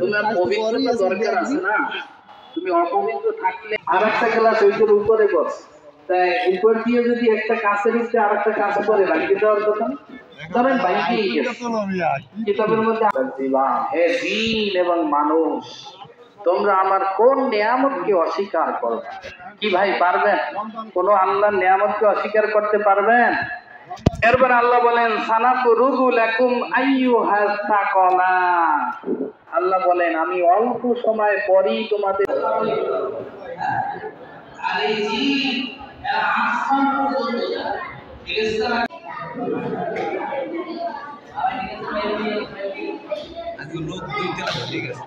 তোমার পবিত্রতা দরকার আছে না? তুমি অপবিত্র থাকলে আর একটা গ্লাস ওইটার উপরে বস, তাই উপর দিয়ে যদি একটা কাছের উপরে আর একটা কাছে করে রাখি দেওয়ার কথা ধরেন বাইকেই গেছে কিতাবের মধ্যে হে দিন এবং মানুষ, তোমরা আমার কোন নিয়ামতকে অস্বীকার করো? কি ভাই পারবেন? কোন আল্লাহর নিয়ামতকে অস্বীকার করতে পারবেন? এরপর আল্লাহ বলেন সানাকুরুহু লাকুম আইয়ুহাস সাকালান, আল্লাহ বলেন আমি অল্প সময় পরেই তোমাদের লোক দুইটা ঠিক আছে।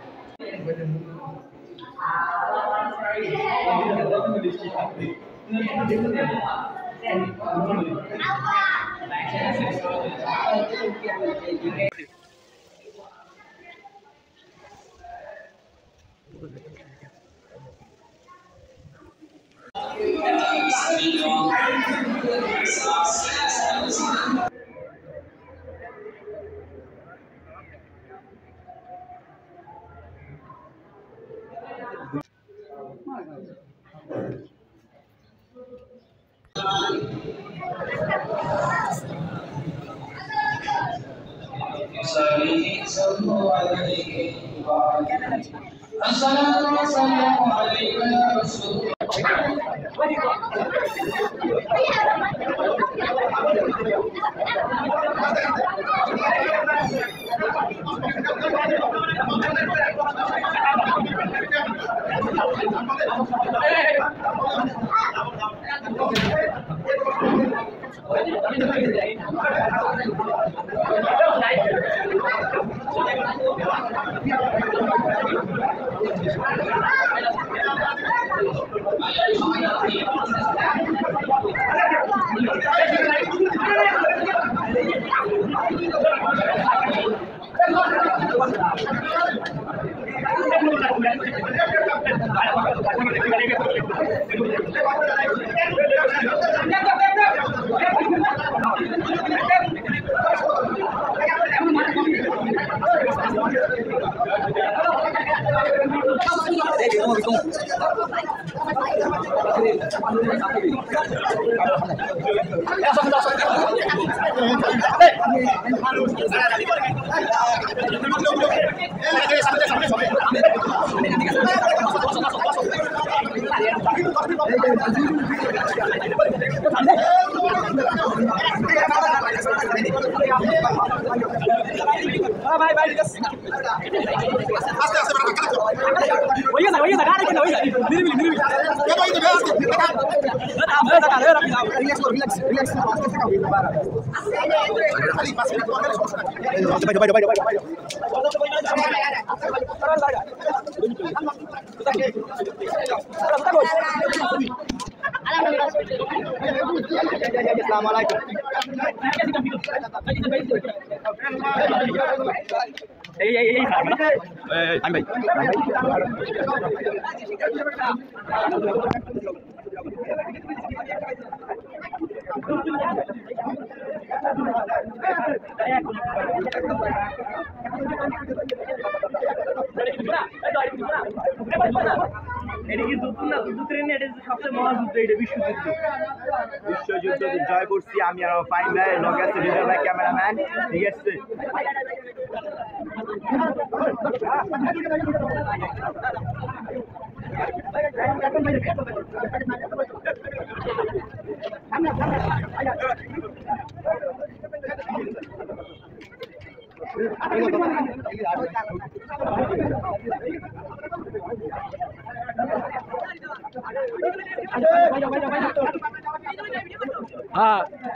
বিশ্বযুদ্ধ জয় করছি আমি আর ফাইন ভাই লগে আছে ভিডিও ভাই ক্যামেরাম্যান ঠিক আছে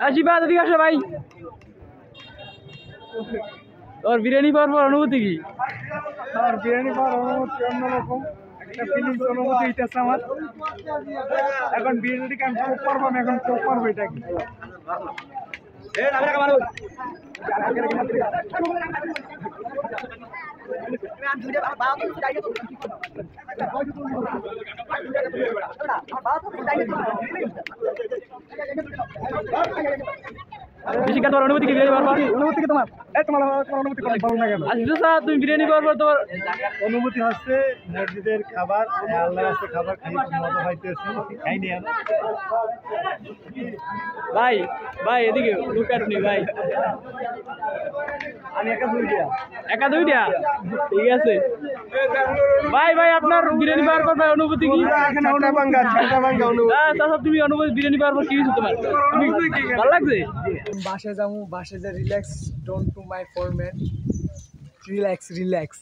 আশীর্বাদ ঠিক আছে ভাই। তোর বিরিয়ানি পাওয়ার পর অনুভূতি কি? আর বিরিয়ানি পাওয়ার অনুভূতি অন্যরকম একটা ফিলিংস অনুভূতি হইতেছে আমার। এখন বিরিয়ানিকে আমি চোখ পারবো, আমি এখন চোখ পারবো এটা কি বেশি তোমার অনুভূতি কি বিরিয়ানি পাওয়ার পর? অনুভূতি কি তোমার? তোমার অনুভূতি কম ভালো না কেন? আচ্ছা স্যার তুমি বিরিয়ানি পাওয়ার পর তোমার অনুভূতি হচ্ছে মসজিদের খাবার, আল্লাহর রাস্তায় খাবার খাই মজা পাইতেছি, খাইনি আমি। ভাই ভাই এদিকে লুক অ্যাট মি ভাই। আমি একা দুইটা একা দুইটা ঠিক আছে ভাই। ভাই আপনার বিরিয়ানি পাওয়ার পর ভাই অনুভূতি কি? ছাটা ভাঙ্গা অনুভূতি। তাছাড়া তুমি অনুভূতি বিরিয়ানি পাওয়ার পর কি হয়েছে তোমার? তুমি ভালো লাগছে? বাসে যাবো, বাসে যা relax, don't to my foreman, relax relax.